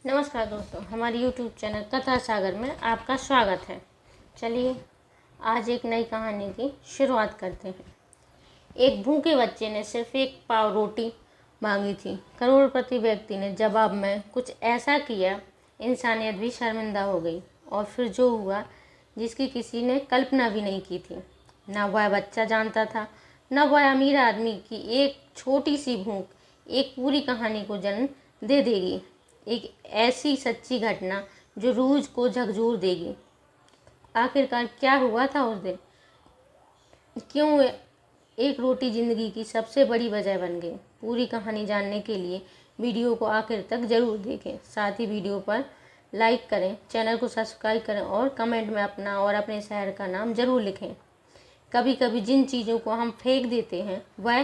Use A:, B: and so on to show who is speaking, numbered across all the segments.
A: नमस्कार दोस्तों, हमारे YouTube चैनल कथा सागर में आपका स्वागत है। चलिए आज एक नई कहानी की शुरुआत करते हैं। एक भूखे बच्चे ने सिर्फ एक पाव रोटी मांगी थी। करोड़पति व्यक्ति ने जवाब में कुछ ऐसा किया, इंसानियत भी शर्मिंदा हो गई। और फिर जो हुआ जिसकी किसी ने कल्पना भी नहीं की थी। न वह बच्चा जानता था, न वह अमीर आदमी की एक छोटी सी भूख एक पूरी कहानी को जन्म दे देगी। एक ऐसी सच्ची घटना जो रूह को झकझोर देगी। आखिरकार क्या हुआ था उस दिन? क्यों एक रोटी जिंदगी की सबसे बड़ी वजह बन गई? पूरी कहानी जानने के लिए वीडियो को आखिर तक जरूर देखें। साथ ही वीडियो पर लाइक करें, चैनल को सब्सक्राइब करें और कमेंट में अपना और अपने शहर का नाम जरूर लिखें। कभी कभी जिन चीज़ों को हम फेंक देते हैं वह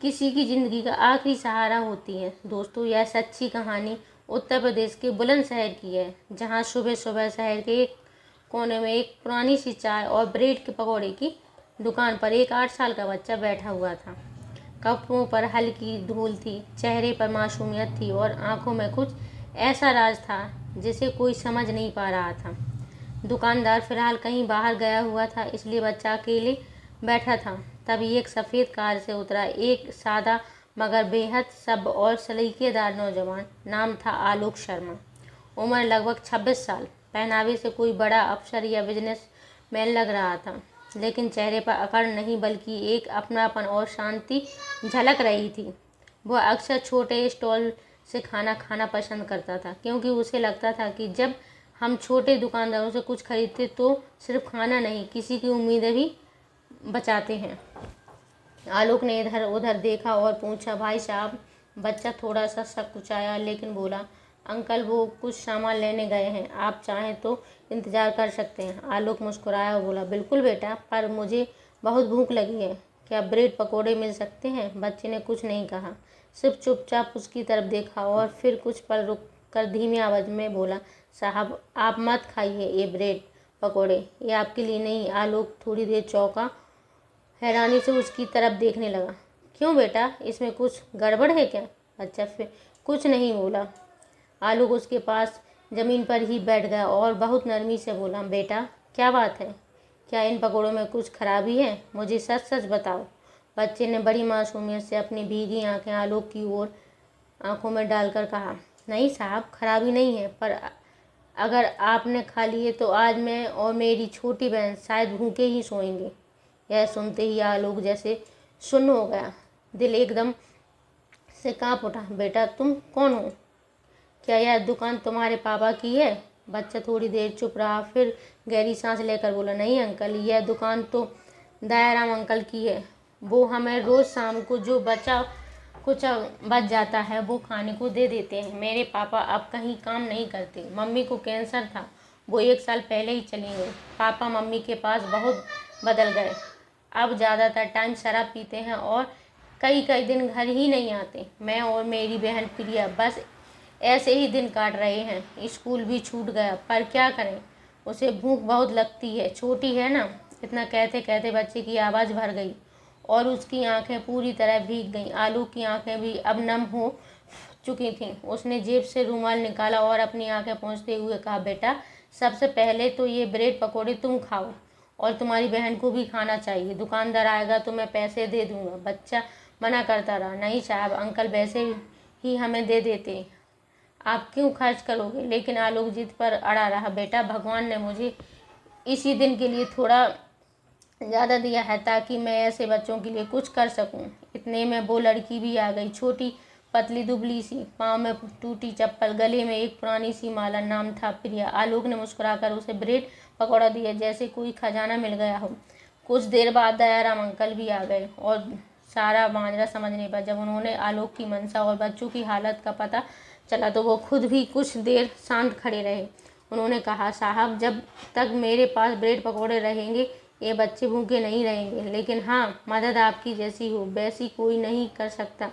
A: किसी की ज़िंदगी का आखिरी सहारा होती है। दोस्तों, यह सच्ची कहानी उत्तर प्रदेश के बुलंदशहर की है, जहां सुबह सुबह शहर के एक कोने में एक पुरानी सी चाय और ब्रेड के पकौड़े की दुकान पर एक 8 साल का बच्चा बैठा हुआ था। कपड़ों पर हल्की धूल थी, चेहरे पर मासूमियत थी और आंखों में कुछ ऐसा राज था जिसे कोई समझ नहीं पा रहा था। दुकानदार फिलहाल कहीं बाहर गया हुआ था, इसलिए बच्चा अकेले बैठा था। तभी एक सफ़ेद कार से उतरा एक सादा मगर बेहद सब और सलीकेदार नौजवान। नाम था आलोक शर्मा। उम्र लगभग 26 साल। पहनावे से कोई बड़ा अफसर या बिजनेस मैन लग रहा था, लेकिन चेहरे पर अकड़ नहीं बल्कि एक अपनापन और शांति झलक रही थी। वह अक्सर छोटे स्टॉल से खाना खाना पसंद करता था, क्योंकि उसे लगता था कि जब हम छोटे दुकानदारों से कुछ खरीदते तो सिर्फ खाना नहीं, किसी की उम्मीदें भी बचाते हैं। आलोक ने इधर उधर देखा और पूछा, भाई साहब? बच्चा थोड़ा सा सकुचाया लेकिन बोला, अंकल वो कुछ सामान लेने गए हैं, आप चाहें तो इंतज़ार कर सकते हैं। आलोक मुस्कुराया और बोला, बिल्कुल बेटा, पर मुझे बहुत भूख लगी है। क्या ब्रेड पकोड़े मिल सकते हैं? बच्चे ने कुछ नहीं कहा, सिर्फ चुपचाप उसकी तरफ देखा और फिर कुछ पल रुक कर धीमी आवाज़ में बोला, साहब आप मत खाइए ये ब्रेड पकोड़े, ये आपके लिए नहीं। आलोक थोड़ी देर चौंका, हैरानी से उसकी तरफ देखने लगा। क्यों बेटा, इसमें कुछ गड़बड़ है क्या? बच्चा फिर कुछ नहीं बोला। आलोक उसके पास ज़मीन पर ही बैठ गया और बहुत नरमी से बोला, बेटा क्या बात है? क्या इन पकौड़ों में कुछ खराबी है? मुझे सच सच बताओ। बच्चे ने बड़ी मासूमियत से अपनी भीगी आंखें आलोक की ओर आंखों में डालकर कहा, नहीं साहब, खराबी नहीं है, पर अगर आपने खा लिए तो आज मैं और मेरी छोटी बहन शायद भूखे ही सोएंगे। यह सुनते ही आलोक जैसे सुन्न हो गया। दिल एकदम से कांप उठा। बेटा तुम कौन हो? क्या यह दुकान तुम्हारे पापा की है? बच्चा थोड़ी देर चुप रहा, फिर गहरी सांस लेकर बोला, नहीं अंकल, यह दुकान तो दयाराम अंकल की है। वो हमें रोज़ शाम को जो कुछ बच जाता है वो खाने को दे देते हैं। मेरे पापा अब कहीं काम नहीं करते। मम्मी को कैंसर था, वो 1 साल पहले ही चली गई। पापा मम्मी के पास बहुत बदल गए। अब ज़्यादातर टाइम शराब पीते हैं और कई कई दिन घर ही नहीं आते। मैं और मेरी बहन प्रिया बस ऐसे ही दिन काट रहे हैं। स्कूल भी छूट गया, पर क्या करें, उसे भूख बहुत लगती है, छोटी है ना। इतना कहते कहते बच्चे की आवाज़ भर गई और उसकी आंखें पूरी तरह भीग गईं। आलोक की आंखें भी अब नम हो चुकी थीं। उसने जेब से रुमाल निकाला और अपनी आंखें पोंछते हुए कहा, बेटा सबसे पहले तो ये ब्रेड पकोड़े तुम खाओ और तुम्हारी बहन को भी खाना चाहिए। दुकानदार आएगा तो मैं पैसे दे दूंगा। बच्चा मना करता रहा, नहीं साहब, अंकल वैसे ही हमें दे देते, आप क्यों खर्च करोगे? लेकिन आलोक जिद पर अड़ा रहा, बेटा भगवान ने मुझे इसी दिन के लिए थोड़ा ज़्यादा दिया है ताकि मैं ऐसे बच्चों के लिए कुछ कर सकूं। इतने में वो लड़की भी आ गई, छोटी पतली दुबली सी, पाँव में टूटी चप्पल, गले में एक पुरानी सी माला। नाम था प्रिया। आलोक ने मुस्कुराकर उसे ब्रेड पकौड़ा दिया जैसे कोई खजाना मिल गया हो। कुछ देर बाद दयाराम अंकल भी आ गए और सारा माजरा समझने पर जब उन्होंने आलोक की मंशा और बच्चों की हालत का पता चला तो वो खुद भी कुछ देर शांत खड़े रहे। उन्होंने कहा, साहब जब तक मेरे पास ब्रेड पकौड़े रहेंगे ये बच्चे भूखे नहीं रहेंगे, लेकिन हाँ, मदद आपकी जैसी हो वैसी कोई नहीं कर सकता।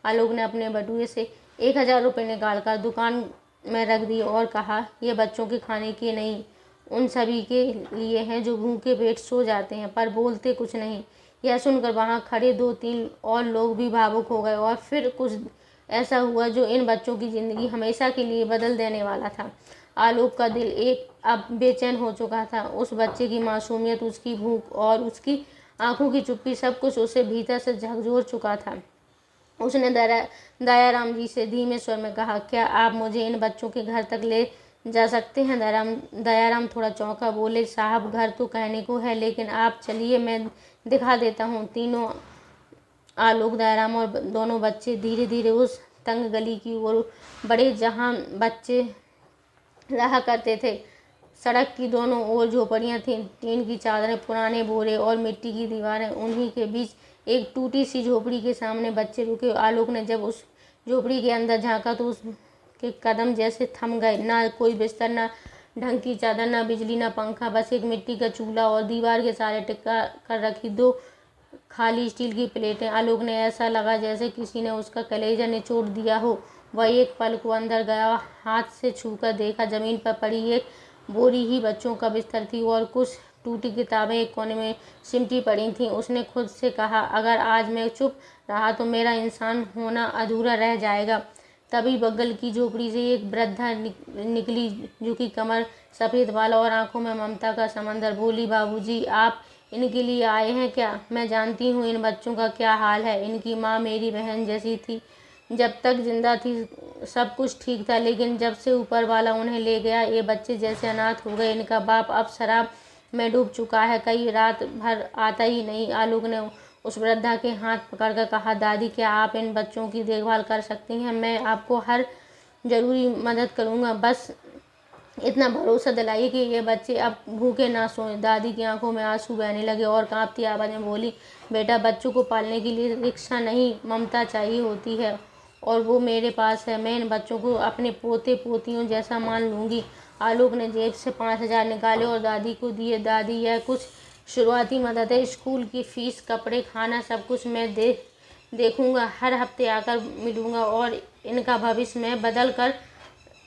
A: आलोक ने अपने बटुए से 1000 रुपये निकाल कर दुकान में रख दिए और कहा, ये बच्चों के खाने के नहीं, उन सभी के लिए हैं जो भूखे पेट सो जाते हैं पर बोलते कुछ नहीं। यह सुनकर वहाँ खड़े 2-3 और लोग भी भावुक हो गए और फिर कुछ ऐसा हुआ जो इन बच्चों की ज़िंदगी हमेशा के लिए बदल देने वाला था। आलोक का दिल एक अब बेचैन हो चुका था। उस बच्चे की मासूमियत, उसकी भूख और उसकी आंखों की चुप्पी, सब कुछ उसे भीतर से झकझोर चुका था। उसने दयाराम जी से धीमे स्वर में कहा, क्या आप मुझे इन बच्चों के घर तक ले जा सकते हैं? दयाराम थोड़ा चौंका। बोले, साहब घर तो कहने को है, लेकिन आप चलिए मैं दिखा देता हूँ। तीनों, आलोक, दयाराम और दोनों बच्चे धीरे धीरे उस तंग गली की ओर बढ़े जहाँ बच्चे रहा करते थे। सड़क की दोनों ओर झोपड़ियाँ थीं, टीन की चादरें, पुराने बोरे और मिट्टी की दीवारें। उन्हीं के बीच एक टूटी सी झोपड़ी के सामने बच्चे रुके। आलोक ने जब उस झोपड़ी के अंदर झांका तो उसके कदम जैसे थम गए। ना कोई बिस्तर, ना ढंग की चादर, ना बिजली, ना पंखा, बस एक मिट्टी का चूल्हा और दीवार के सहारे टिका कर रखी दो खाली स्टील की प्लेटें। आलोक ने ऐसा लगा जैसे किसी ने उसका कलेजा निचोड़ दिया हो। वह एक पल को अंदर गया, हाथ से छूकर देखा, जमीन पर पड़ी एक बोरी ही बच्चों का बिस्तर थी और कुछ टूटी किताबें एक कोने में सिमटी पड़ी थीं। उसने खुद से कहा, अगर आज मैं चुप रहा तो मेरा इंसान होना अधूरा रह जाएगा। तभी बगल की झोपड़ी से एक वृद्धा निकली, झुकी कमर, सफ़ेद बाल और आंखों में ममता का समंदर। बोली, बाबूजी, आप इनके लिए आए हैं क्या? मैं जानती हूँ इन बच्चों का क्या हाल है। इनकी माँ मेरी बहन जैसी थी। जब तक जिंदा थी सब कुछ ठीक था, लेकिन जब से ऊपर वाला उन्हें ले गया ये बच्चे जैसे अनाथ हो गए। इनका बाप अब शराब में डूब चुका है, कई रात भर आता ही नहीं। आलोक ने उस वृद्धा के हाथ पकड़कर कहा, दादी, क्या आप इन बच्चों की देखभाल कर सकती हैं? मैं आपको हर ज़रूरी मदद करूँगा, बस इतना भरोसा दिलाइए कि ये बच्चे अब भूखे ना सोएं। दादी की आंखों में आंसू बहने लगे और कांपती आवाज़ में बोली, बेटा, बच्चों को पालने के लिए रिक्शा नहीं, ममता चाहिए होती है, और वो मेरे पास है। मैं इन बच्चों को अपने पोते पोतियों जैसा मान लूँगी। आलोक ने जेब से 5,000 निकाले और दादी को दिए। दादी, यह कुछ शुरुआती मदद है। स्कूल की फीस, कपड़े, खाना, सब कुछ मैं देखूँगा। हर हफ्ते आकर मिलूँगा और इनका भविष्य मैं बदल कर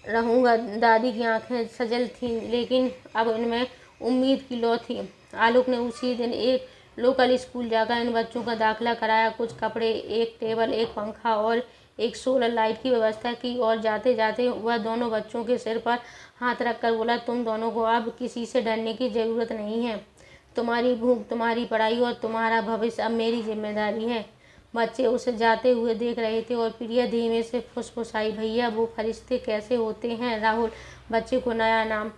A: रहूँगा। दादी की आंखें सजल थीं, लेकिन अब इनमें उम्मीद की लौ थी। आलोक ने उसी दिन एक लोकल स्कूल जाकर इन बच्चों का दाखिला कराया। कुछ कपड़े, एक टेबल, एक पंखा और एक सोलर लाइट की व्यवस्था की और जाते जाते वह दोनों बच्चों के सिर पर हाथ रखकर बोला, तुम दोनों को अब किसी से डरने की ज़रूरत नहीं है। तुम्हारी भूख, तुम्हारी पढ़ाई और तुम्हारा भविष्य अब मेरी जिम्मेदारी है। बच्चे उसे जाते हुए देख रहे थे और प्रिया धीमे से फुसफुसाई, भैया, वो फरिश्ते कैसे होते हैं? राहुल, बच्चे को नया नाम,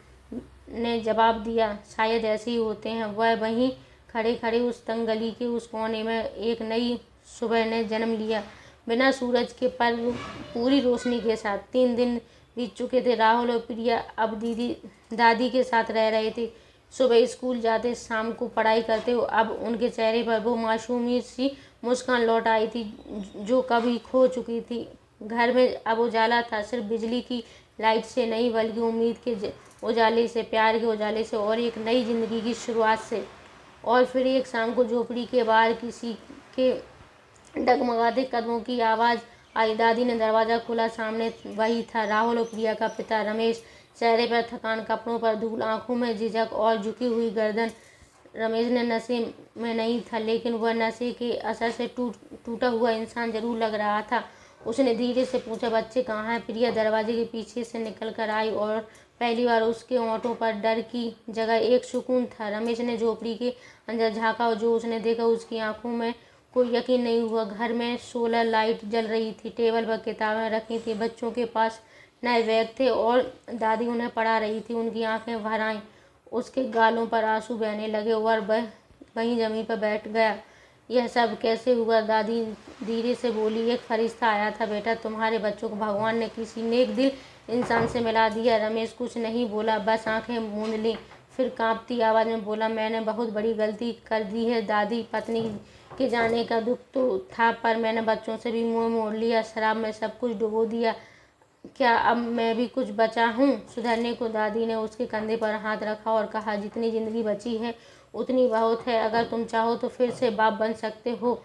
A: ने जवाब दिया, शायद ऐसे ही होते हैं। वह वहीं खड़े खड़े उस तंग गली के उस कोने में एक नई सुबह ने जन्म लिया, बिना सूरज के, पर पूरी रोशनी के साथ। 3 दिन बीत चुके थे। राहुल और प्रिया अब दादी के साथ रह रहे थे। सुबह स्कूल जाते, शाम को पढ़ाई करते हो। अब उनके चेहरे पर वो मासूमी सी मुस्कान लौट आई थी जो कभी खो चुकी थी। घर में अब उजाला था, सिर्फ बिजली की लाइट से नहीं, बल्कि उम्मीद के उजाले से, प्यार के उजाले से और एक नई जिंदगी की शुरुआत से। और फिर एक शाम को झोपड़ी के बाहर किसी के डगमगाते कदमों की आवाज़ आई। दादी ने दरवाज़ा खोला। सामने वही था, राहुल और प्रिया का पिता रमेश। चेहरे पर थकान, कपड़ों पर धूल, आंखों में झिझक और झुकी हुई गर्दन। रमेश ने नशे में नहीं था, लेकिन वह नशे के असर से टूटा हुआ इंसान जरूर लग रहा था। उसने धीरे से पूछा, बच्चे कहाँ हैं? प्रिया दरवाजे के पीछे से निकल कर आई और पहली बार उसके होंठों पर डर की जगह एक सुकून था। रमेश ने झोपड़ी के अंदर झांका और जो उसने देखा उसकी आंखों में कोई यकीन नहीं हुआ। घर में सोलर लाइट जल रही थी, टेबल पर किताबें रखी थी, बच्चों के पास नए बैग थे और दादी उन्हें पढ़ा रही थी। उनकी आंखें भर आईं, उसके गालों पर आंसू बहने लगे और वह वहीं जमीन पर बैठ गया। यह सब कैसे हुआ? दादी धीरे से बोली, एक फरिश्ता आया था बेटा, तुम्हारे बच्चों को भगवान ने किसी नेक दिल इंसान से मिला दिया। रमेश कुछ नहीं बोला, बस आंखें मूंद ली। फिर कांपती आवाज़ में बोला, मैंने बहुत बड़ी गलती कर दी है दादी। पत्नी के जाने का दुख तो था, पर मैंने बच्चों से भी मुंह मोड़ लिया, शराब में सब कुछ डुबो दिया। क्या अब मैं भी कुछ बचा हूँ सुधरने को? दादी ने उसके कंधे पर हाथ रखा और कहा, जितनी जिंदगी बची है उतनी बहुत है। अगर तुम चाहो तो फिर से बाप बन सकते हो,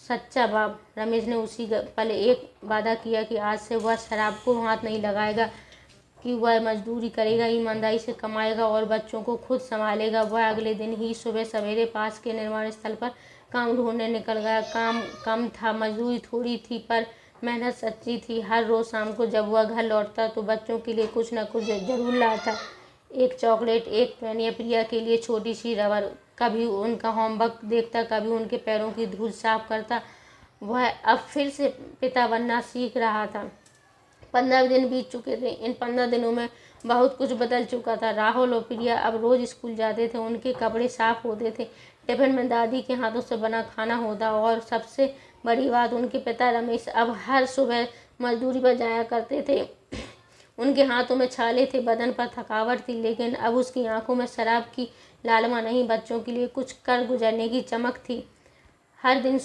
A: सच्चा बाप। रमेश ने उसी पल एक वादा किया कि आज से वह शराब को हाथ नहीं लगाएगा, कि वह मजदूरी करेगा, ईमानदारी से कमाएगा और बच्चों को खुद संभालेगा। वह अगले दिन ही सुबह सवेरे पास के निर्माण स्थल पर काम ढूंढने निकल गया। काम कम था, मजदूरी थोड़ी थी, पर मेहनत सच्ची थी। हर रोज़ शाम को जब वह घर लौटता तो बच्चों के लिए कुछ न कुछ ज़रूर लाता। एक चॉकलेट, एक पेन या प्रिया के लिए छोटी सी रबर। कभी उनका होमवर्क देखता, कभी उनके पैरों की धूल साफ करता। वह अब फिर से पिता बनना सीख रहा था। 15 दिन बीत चुके थे। इन 15 दिनों में बहुत कुछ बदल चुका था। राहुल और प्रिया अब रोज़ स्कूल जाते थे। उनके कपड़े साफ होते थे, टिफिन में दादी के हाथों से बना खाना होता, और सबसे बड़ी बात, उनके पिता रमेश अब हर सुबह मजदूरी पर जाया करते थे। उनके हाथों में छाले थे, बदन पर थकावट थी, लेकिन अब उसकी आंखों में शराब की लालमा नहीं, बच्चों के लिए कुछ कर गुजरने की चमक थी। हर दिन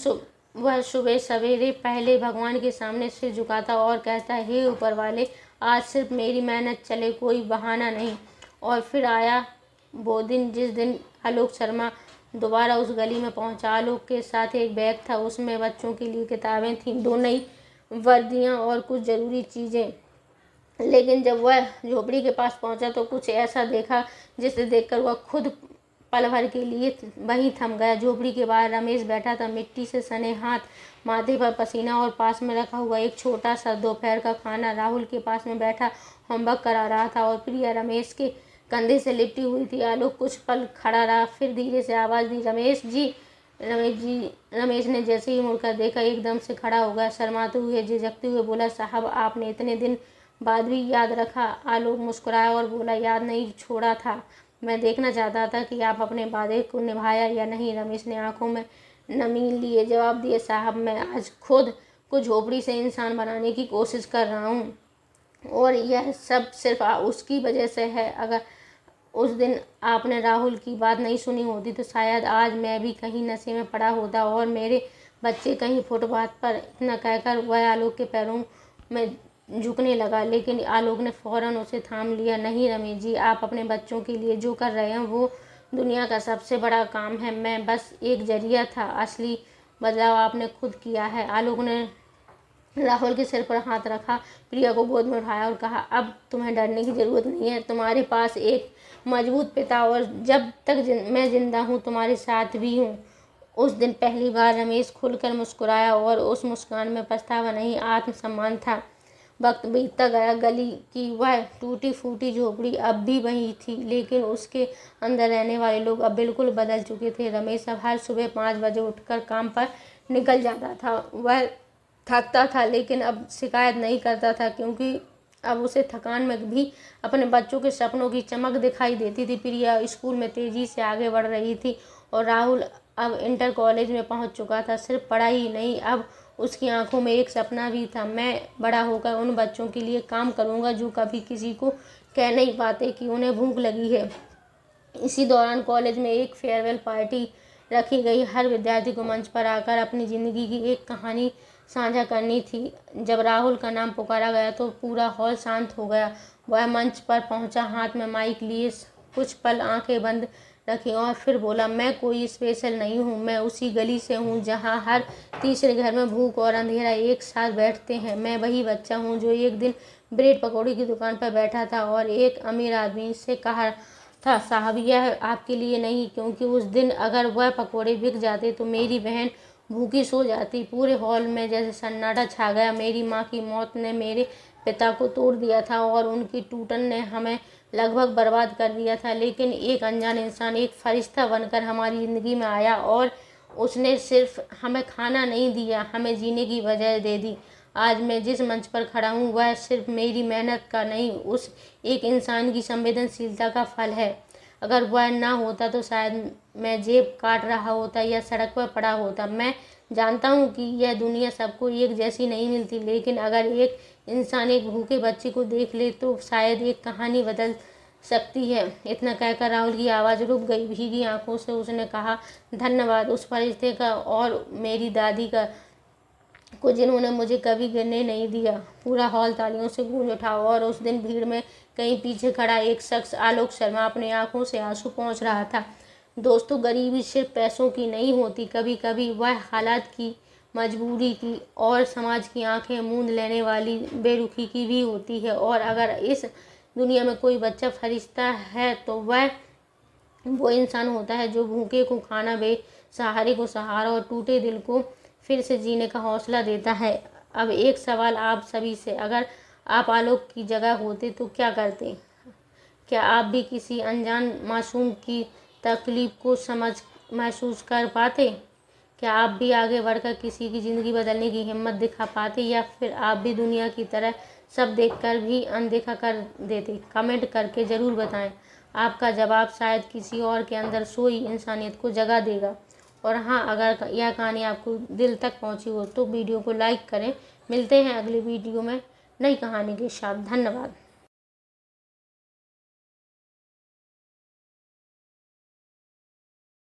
A: वह सुबह सवेरे पहले भगवान के सामने सिर झुकाता और कहता, हे ऊपर वाले, आज सिर्फ मेरी मेहनत चले, कोई बहाना नहीं। और फिर आया वो दिन जिस दिन आलोक शर्मा दोबारा उस गली में पहुंचा। आलोक के साथ एक बैग था, उसमें बच्चों के लिए किताबें थीं, 2 नई वर्दियां और कुछ ज़रूरी चीज़ें। लेकिन जब वह झोपड़ी के पास पहुंचा तो कुछ ऐसा देखा जिसे देखकर वह खुद पल भर के लिए वहीं थम गया। झोपड़ी के बाहर रमेश बैठा था, मिट्टी से सने हाथ, माथे पर पसीना, और पास में रखा हुआ एक छोटा सा दोपहर का खाना। राहुल के पास में बैठा होमवर्क करा रहा था और प्रिया रमेश के कंधे से लिपटी हुई थी। आलोक कुछ पल खड़ा रहा, फिर धीरे से आवाज़ दी, रमेश जी। रमेश ने जैसे ही मुड़कर देखा एकदम से खड़ा हो गया, शर्माते हुए, झिझकते हुए बोला, साहब आपने इतने दिन बाद भी याद रखा। आलोक मुस्कुराया और बोला, याद नहीं छोड़ा था, मैं देखना चाहता था कि आप अपने वादे को निभाया या नहीं। रमेश ने आंखों में नमी लिए जवाब दिया, साहब मैं आज खुद को झोपड़ी से इंसान बनाने की कोशिश कर रहा हूँ, और यह सब सिर्फ उसकी वजह से है। अगर उस दिन आपने राहुल की बात नहीं सुनी होती तो शायद आज मैं भी कहीं नशे में पड़ा होता और मेरे बच्चे कहीं फुटपाथ पर। इतना कहकर वह आलोक के पैरों में झुकने लगा, लेकिन आलोक ने फौरन उसे थाम लिया। नहीं रमेश जी, आप अपने बच्चों के लिए जो कर रहे हैं वो दुनिया का सबसे बड़ा काम है, मैं बस एक जरिया था, असली बदलाव आपने खुद किया है। आलोक ने राहुल के सिर पर हाथ रखा, प्रिया को गोद में उठाया और कहा, अब तुम्हें डरने की ज़रूरत नहीं है, तुम्हारे पास एक मजबूत पिता और जब तक मैं जिंदा हूँ तुम्हारे साथ भी हूँ। उस दिन पहली बार रमेश खुलकर मुस्कुराया और उस मुस्कान में पछतावा नहीं, आत्मसम्मान था। वक्त बीतता गया, गली की वह टूटी फूटी झोपड़ी अब भी वही थी, लेकिन उसके अंदर रहने वाले लोग अब बिल्कुल बदल चुके थे। रमेश अब हर सुबह 5 बजे उठकर काम पर निकल जाता था। वह थकता था, लेकिन अब शिकायत नहीं करता था, क्योंकि अब उसे थकान में भी अपने बच्चों के सपनों की चमक दिखाई देती थी। प्रिया स्कूल में तेजी से आगे बढ़ रही थी और राहुल अब इंटर कॉलेज में पहुंच चुका था। सिर्फ पढ़ाई ही नहीं, अब उसकी आंखों में एक सपना भी था, मैं बड़ा होकर उन बच्चों के लिए काम करूंगा जो कभी किसी को कह नहीं पाते कि उन्हें भूख लगी है। इसी दौरान कॉलेज में एक फेयरवेल पार्टी रखी गई। हर विद्यार्थी को मंच पर आकर अपनी ज़िंदगी की एक कहानी साझा करनी थी। जब राहुल का नाम पुकारा गया तो पूरा हॉल शांत हो गया। वह मंच पर पहुंचा, हाथ में माइक लिए कुछ पल आंखें बंद रखी और फिर बोला, मैं कोई स्पेशल नहीं हूँ, मैं उसी गली से हूँ जहाँ हर तीसरे घर में भूख और अंधेरा एक साथ बैठते हैं। मैं वही बच्चा हूँ जो एक दिन ब्रेड पकौड़ी की दुकान पर बैठा था और एक अमीर आदमी से कहा था, साहब यह आपके लिए नहीं, क्योंकि उस दिन अगर वह पकौड़े बिक जाते तो मेरी बहन भूखी सो जाती। पूरे हॉल में जैसे सन्नाटा छा गया। मेरी माँ की मौत ने मेरे पिता को तोड़ दिया था और उनकी टूटन ने हमें लगभग बर्बाद कर दिया था, लेकिन एक अनजान इंसान, एक फरिश्ता बनकर हमारी ज़िंदगी में आया और उसने सिर्फ हमें खाना नहीं दिया, हमें जीने की वजह दे दी। आज मैं जिस मंच पर खड़ा हूँ वह सिर्फ मेरी मेहनत का नहीं, उस एक इंसान की संवेदनशीलता का फल है। अगर वह ना होता तो शायद मैं जेब काट रहा होता या सड़क पर पड़ा होता। मैं जानता हूँ कि यह दुनिया सबको एक जैसी नहीं मिलती, लेकिन अगर एक इंसान एक भूखे बच्चे को देख ले तो शायद एक कहानी बदल सकती है। इतना कहकर राहुल की आवाज़ रुक गई। भीगी आंखों से उसने कहा, धन्यवाद उस फरिश्ते का और मेरी दादी का को जिन्होंने मुझे कभी गिरने नहीं दिया। पूरा हॉल तालियों से गूंज उठा और उस दिन भीड़ में कहीं पीछे खड़ा एक शख्स, आलोक शर्मा, अपनी आंखों से आंसू पोंछ रहा था। दोस्तों, गरीबी सिर्फ पैसों की नहीं होती, कभी कभी वह हालात की, मजबूरी की और समाज की आंखें मूंद लेने वाली बेरुखी की भी होती है। और अगर इस दुनिया में कोई बच्चा फरिश्ता है तो वह वो इंसान होता है जो भूखे को खाना, बेसहारे को सहारा और टूटे दिल को फिर से जीने का हौसला देता है। अब एक सवाल आप सभी से, अगर आप आलोक की जगह होते तो क्या करते? क्या आप भी किसी अनजान मासूम की तकलीफ को महसूस कर पाते? क्या आप भी आगे बढ़कर किसी की ज़िंदगी बदलने की हिम्मत दिखा पाते, या फिर आप भी दुनिया की तरह सब देखकर भी अनदेखा कर देते? कमेंट करके ज़रूर बताएं। आपका जवाब शायद किसी और के अंदर सोई इंसानियत को जगा देगा। और हाँ, अगर यह कहानी आपको दिल तक पहुंची हो तो वीडियो को लाइक करें। मिलते हैं अगली वीडियो में नई कहानी के साथ। धन्यवाद।